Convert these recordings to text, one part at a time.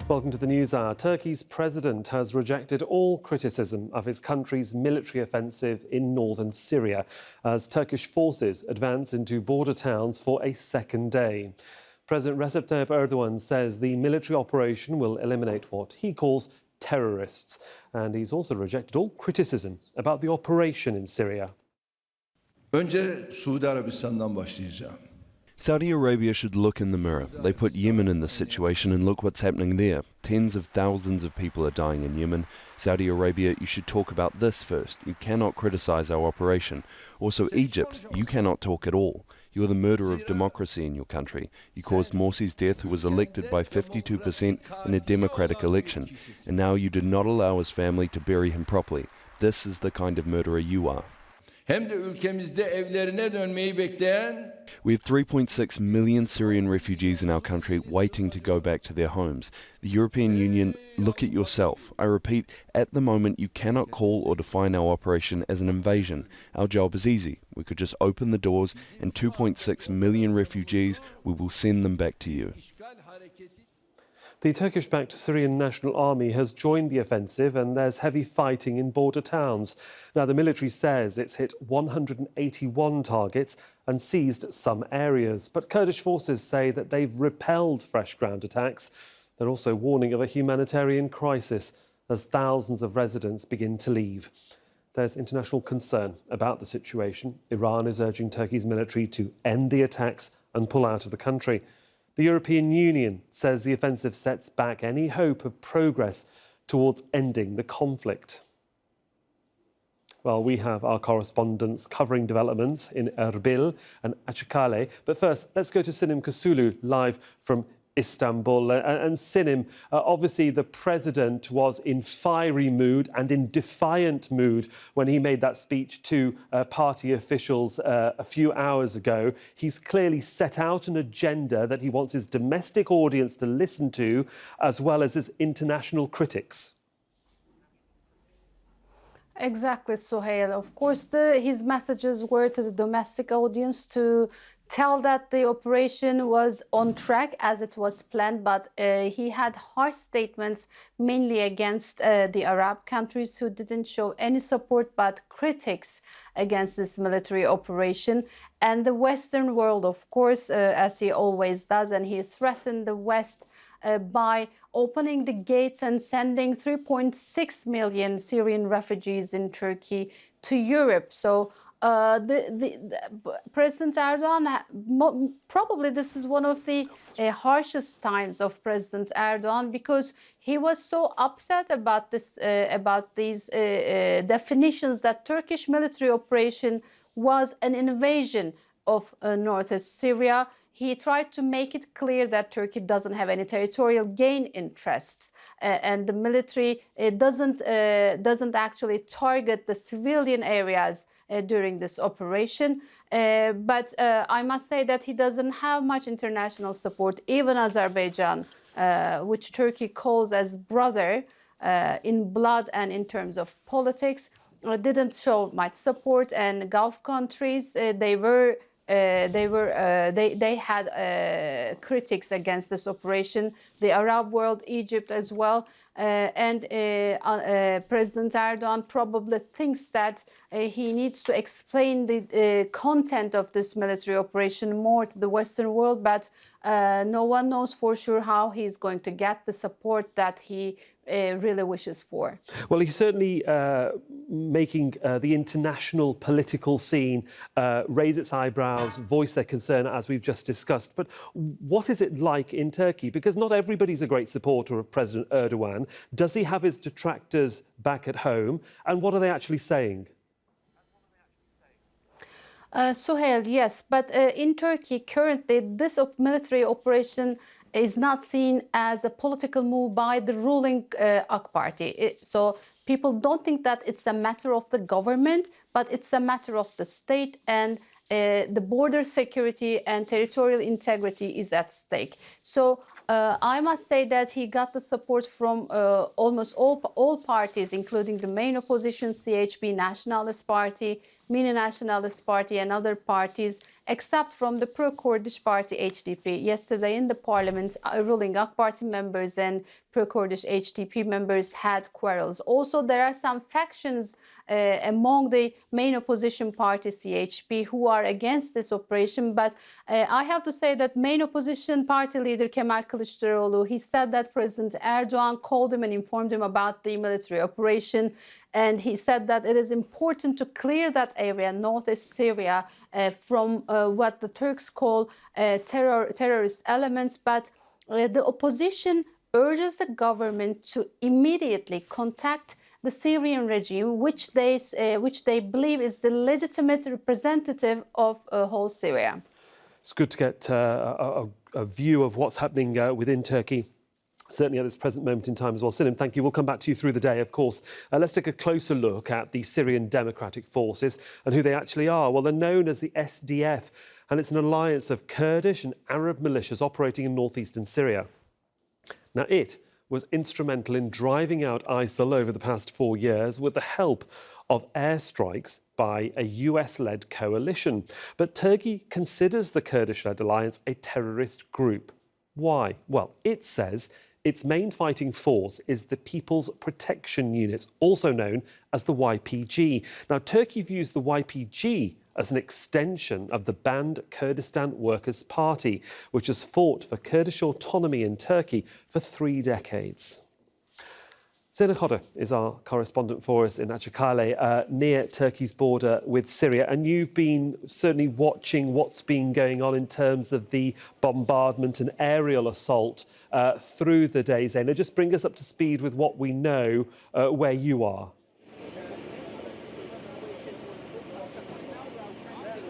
Welcome to the News Hour. Turkey's president has rejected all criticism of his country's military offensive in northern Syria as Turkish forces advance into border towns for a second day. President Recep Tayyip Erdogan says the military operation will eliminate what he calls terrorists, and he's also rejected all criticism about the operation in Syria. Önce Suudi Arabistan'dan başlayacağım. Saudi Arabia should look in the mirror. They put Yemen in this situation and look what's happening there. Tens of thousands of people are dying in Yemen. Saudi Arabia, you should talk about this first. You cannot criticize our operation. Also Egypt, you cannot talk at all. You are the murderer of democracy in your country. You caused Morsi's death, who was elected by 52% in a democratic election. And now you did not allow his family to bury him properly. This is the kind of murderer you are. Hem de ülkemizde evlerine dönmeyi bekleyen. We have 3.6 million Syrian refugees in our country waiting to go back to their homes. The European Union, look at yourself. I repeat, at the moment you cannot call or define our operation as an invasion. Our job is easy. We could just open the doors and 2.6 million refugees, we will send them back to you. The Turkish-backed Syrian National Army has joined the offensive and there's heavy fighting in border towns. Now, the military says it's hit 181 targets and seized some areas. But Kurdish forces say that they've repelled fresh ground attacks. They're also warning of a humanitarian crisis as thousands of residents begin to leave. There's international concern about the situation. Iran is urging Turkey's military to end the attacks and pull out of the country. The European Union says the offensive sets back any hope of progress towards ending the conflict. Well, we have our correspondents covering developments in Erbil and Acıkale. But first, let's go to Sinem Kasulu live from Istanbul. And Sinem, obviously the president was in fiery mood and in defiant mood when he made that speech to party officials a few hours ago. He's clearly set out an agenda that he wants his domestic audience to listen to, as well as his international critics. Exactly, Suhail. Of course, his messages were to the domestic audience to tell that the operation was on track as it was planned, but he had harsh statements mainly against the Arab countries who didn't show any support but critics against this military operation. And the Western world, of course, as he always does, and he threatened the West by opening the gates and sending 3.6 million Syrian refugees in Turkey to Europe. So President Erdogan, probably this is one of the harshest times of President Erdogan, because he was so upset about this, about these definitions that Turkish military operation was an invasion of northeast Syria. He tried to make it clear that Turkey doesn't have any territorial gain interests, and the military doesn't actually target the civilian areas during this operation. But I must say that he doesn't have much international support. Even Azerbaijan, which Turkey calls as brother in blood and in terms of politics, didn't show much support. And Gulf countries, they had critics against this operation. The Arab world, Egypt as well, and President Erdogan probably thinks that he needs to explain the content of this military operation more to the Western world, but no one knows for sure how he's going to get the support that he really wishes for. Well, he's certainly making the international political scene raise its eyebrows, voice their concern, as we've just discussed. But what is it like in Turkey? Because not everybody's a great supporter of President Erdogan. Does he have his detractors back at home? And what are they actually saying? Suhail, yes, but in Turkey currently this military operation is not seen as a political move by the ruling AK Party. So people don't think that it's a matter of the government, but it's a matter of the state, and the border security and territorial integrity is at stake. So I must say that he got the support from almost all parties, including the main opposition, CHP, Nationalist Party, Mini Nationalist Party, and other parties, except from the pro-Kurdish party HDP. Yesterday in the parliament, ruling AK Party members and pro-Kurdish HDP members had quarrels. Also, there are some factions among the main opposition party, CHP, who are against this operation. But I have to say that main opposition party leader Kemal Kılıçdaroğlu, he said that President Erdogan called him and informed him about the military operation. And he said that it is important to clear that area, northeast Syria, from what the Turks call terrorist elements. But the opposition urges the government to immediately contact the Syrian regime, which they believe is the legitimate representative of whole Syria. It's good to get a view of what's happening within Turkey, certainly at this present moment in time as well. Sinem, thank you. We'll come back to you through the day, of course. Let's take a closer look at the Syrian Democratic Forces and who they actually are. Well, they're known as the SDF, and it's an alliance of Kurdish and Arab militias operating in northeastern Syria. Now, it was instrumental in driving out ISIL over the past 4 years with the help of airstrikes by a US-led coalition. But Turkey considers the Kurdish-led alliance a terrorist group. Why? Well, it says its main fighting force is the People's Protection Unit, also known as the YPG. Now, Turkey views the YPG as an extension of the banned Kurdistan Workers Party, which has fought for Kurdish autonomy in Turkey for 3 decades. Zeynep Khodder is our correspondent for us in Acıkale, near Turkey's border with Syria. And you've been certainly watching what's been going on in terms of the bombardment and aerial assault through the day. Zeynep, just bring us up to speed with what we know where you are.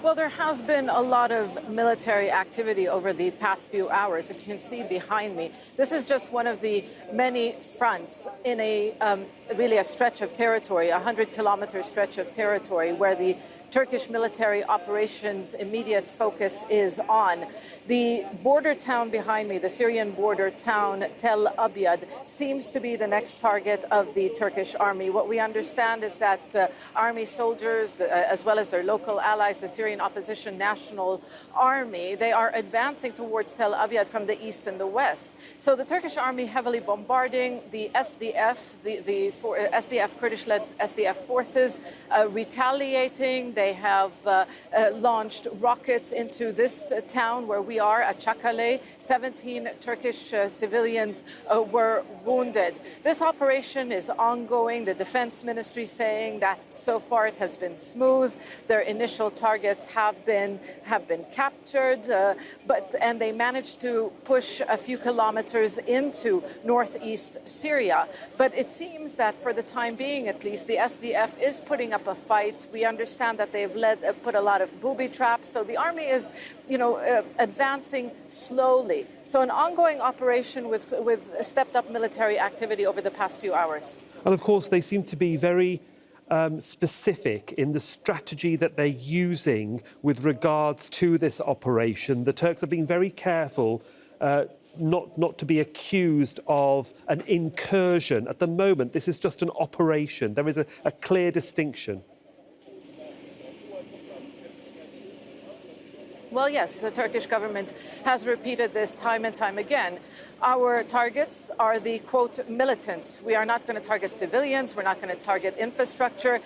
Well, there has been a lot of military activity over the past few hours. If you can see behind me, this is just one of the many fronts in really a stretch of territory, a 100-kilometer stretch of territory where the Turkish military operations immediate focus is on. The border town behind me, the Syrian border town Tel Abyad, seems to be the next target of the Turkish army. What we understand is that army soldiers, as well as their local allies, the Syrian Opposition National Army, they are advancing towards Tel Abyad from the east and the west. So the Turkish army heavily bombarding, the SDF, the SDF, Kurdish-led SDF forces, retaliating. They have launched rockets into this town where we are at Çakkale. 17 Turkish civilians were wounded. This operation is ongoing. The Defense Ministry saying that so far it has been smooth. Their initial targets have been captured, and they managed to push a few kilometers into northeast Syria. But it seems that for the time being, at least, the SDF is putting up a fight. We understand that they've put a lot of booby traps. So the army is, advancing slowly. So an ongoing operation with stepped up military activity over the past few hours. And of course, they seem to be very specific in the strategy that they're using with regards to this operation. The Turks have been very careful not to be accused of an incursion. At the moment, this is just an operation. There is a clear distinction. Well, yes, the Turkish government has repeated this time and time again. Our targets are the, quote, militants. We are not going to target civilians. We're not going to target infrastructure.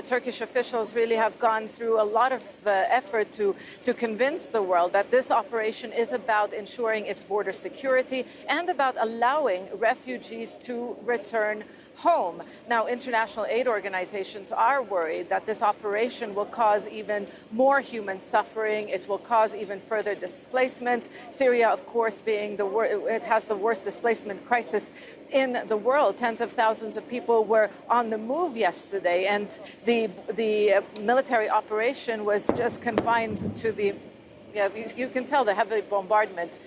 Turkish officials really have gone through a lot of effort to convince the world that this operation is about ensuring its border security and about allowing refugees to return home. Now, international aid organizations are worried that this operation will cause even more human suffering. It will cause even further displacement. Syria, of course, being it has the worst displacement crisis in the world. Tens of thousands of people were on the move yesterday, and the military operation was just confined to the, you can tell the heavy bombardment.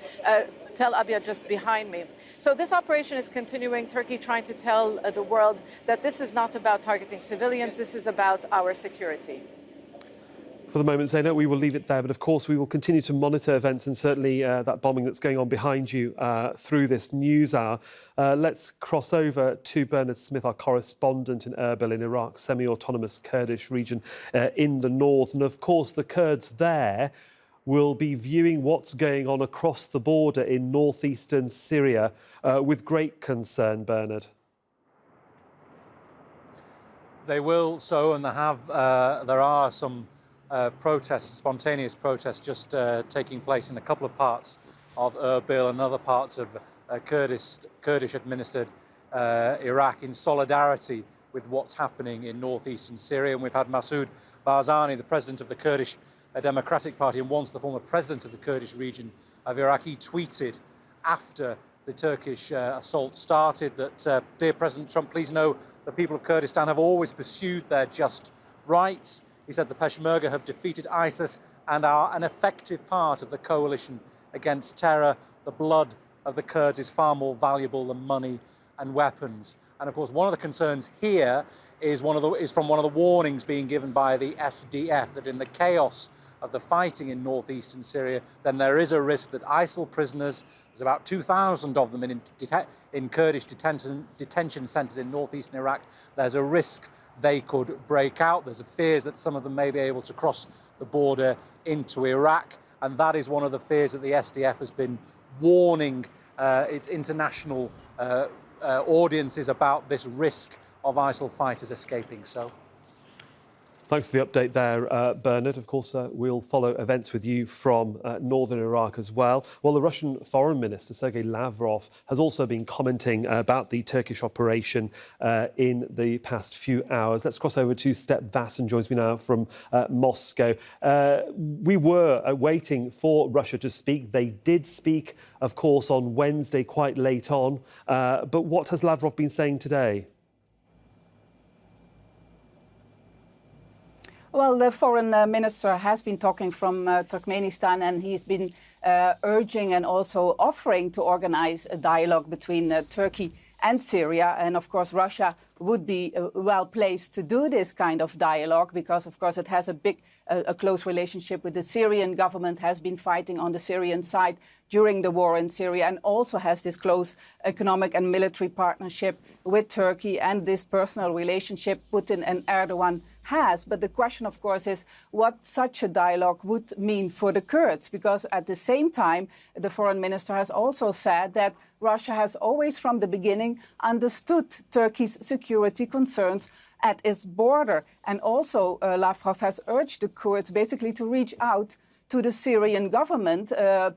Tel Abyad just behind me. So this operation is continuing. Turkey trying to tell the world that this is not about targeting civilians. This is about our security. For the moment, Zeynep, we will leave it there. But of course, we will continue to monitor events and certainly that bombing that's going on behind you through this news hour. Let's cross over to Bernard Smith, our correspondent in Erbil in Iraq's semi-autonomous Kurdish region in the north. And of course, the Kurds there will be viewing what's going on across the border in northeastern Syria with great concern, Bernard. They will so, and there are some protests, spontaneous protests, just taking place in a couple of parts of Erbil and other parts of Kurdish-administered Iraq in solidarity with what's happening in northeastern Syria. And we've had Masoud Barzani, the president of the Kurdish Democratic Party and once the former president of the Kurdish region of Iraq. He tweeted after the Turkish assault started that, dear President Trump, please know the people of Kurdistan have always pursued their just rights. He said the Peshmerga have defeated ISIS and are an effective part of the coalition against terror. The blood of the Kurds is far more valuable than money and weapons. And of course, one of the concerns here is from one of the warnings being given by the SDF, that in the chaos of the fighting in northeastern Syria, then there is a risk that ISIL prisoners, there's about 2,000 of them in Kurdish detention centres in northeastern Iraq, there's a risk they could break out. There's a fears that some of them may be able to cross the border into Iraq, and that is one of the fears that the SDF has been warning its international audiences about, this risk of ISIL fighters escaping. So, thanks for the update there, Bernard. Of course, we'll follow events with you from northern Iraq as well. Well, the Russian Foreign Minister, Sergei Lavrov, has also been commenting about the Turkish operation in the past few hours. Let's cross over to Step Vasson, joins me now from Moscow. We were waiting for Russia to speak. They did speak, of course, on Wednesday quite late on. But what has Lavrov been saying today? Well, the foreign minister has been talking from Turkmenistan, and he's been urging and also offering to organize a dialogue between Turkey and Syria. And of course, Russia would be well placed to do this kind of dialogue because, of course, it has a close relationship with the Syrian government, has been fighting on the Syrian side during the war in Syria, and also has this close economic and military partnership with Turkey and this personal relationship Putin and Erdogan has. But the question, of course, is what such a dialogue would mean for the Kurds, because at the same time, the foreign minister has also said that Russia has always from the beginning understood Turkey's security concerns at its border. And also Lavrov has urged the Kurds basically to reach out to the Syrian government,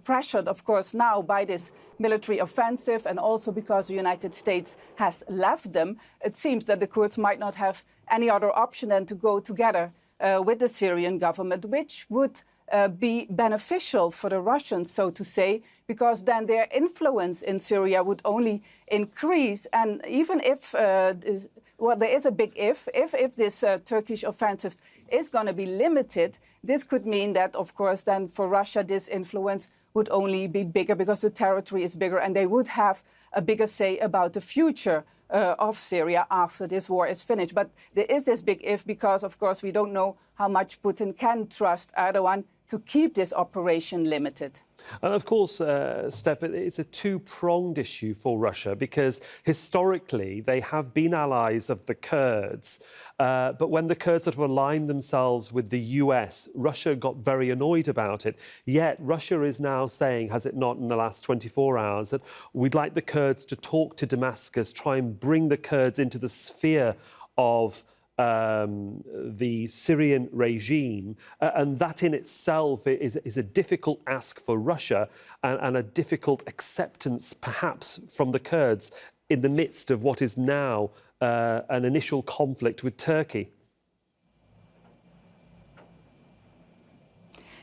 pressured, of course, now by this military offensive, and also because the United States has left them. It seems that the Kurds might not have any other option than to go together with the Syrian government, which would be beneficial for the Russians, so to say, because then their influence in Syria would only increase. And even if, well, there is a big if this Turkish offensive is going to be limited, this could mean that, of course, then for Russia, this influence would only be bigger because the territory is bigger and they would have a bigger say about the future of Syria after this war is finished. But there is this big if because, of course, we don't know how much Putin can trust Erdogan to keep this operation limited. And of course, Step, it's a two-pronged issue for Russia because historically they have been allies of the Kurds. But when the Kurds sort of aligned themselves with the US, Russia got very annoyed about it. Yet Russia is now saying, has it not in the last 24 hours, that we'd like the Kurds to talk to Damascus, try and bring the Kurds into the sphere of the Syrian regime, and that in itself is a difficult ask for Russia and a difficult acceptance perhaps from the Kurds in the midst of what is now an initial conflict with Turkey.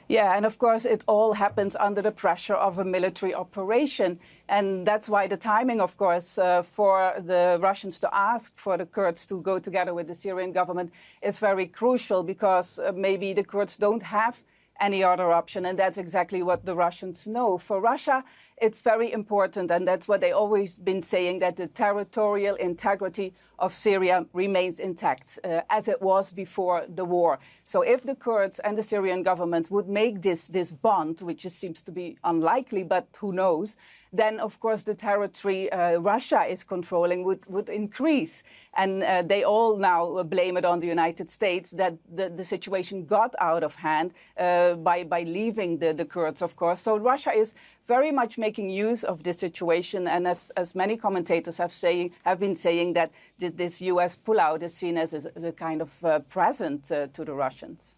Yeah, and of course it all happens under the pressure of a military operation. And that's why the timing, of course, for the Russians to ask for the Kurds to go together with the Syrian government is very crucial, because maybe the Kurds don't have any other option. And that's exactly what the Russians know. For Russia, it's very important, and that's what they've always been saying, that the territorial integrity of Syria remains intact, as it was before the war. So if the Kurds and the Syrian government would make this bond, which seems to be unlikely, but who knows, then of course the territory Russia is controlling would increase. And they all now blame it on the United States that the situation got out of hand by leaving the Kurds, of course. So Russia is very much making use of this situation, and as many commentators have been saying, that this US pullout is seen as a kind of present to the Russians.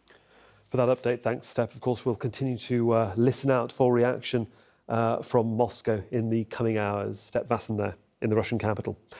For that update, thanks, Steph. Of course, we'll continue to listen out for reaction from Moscow in the coming hours. Steph Vassen there in the Russian capital.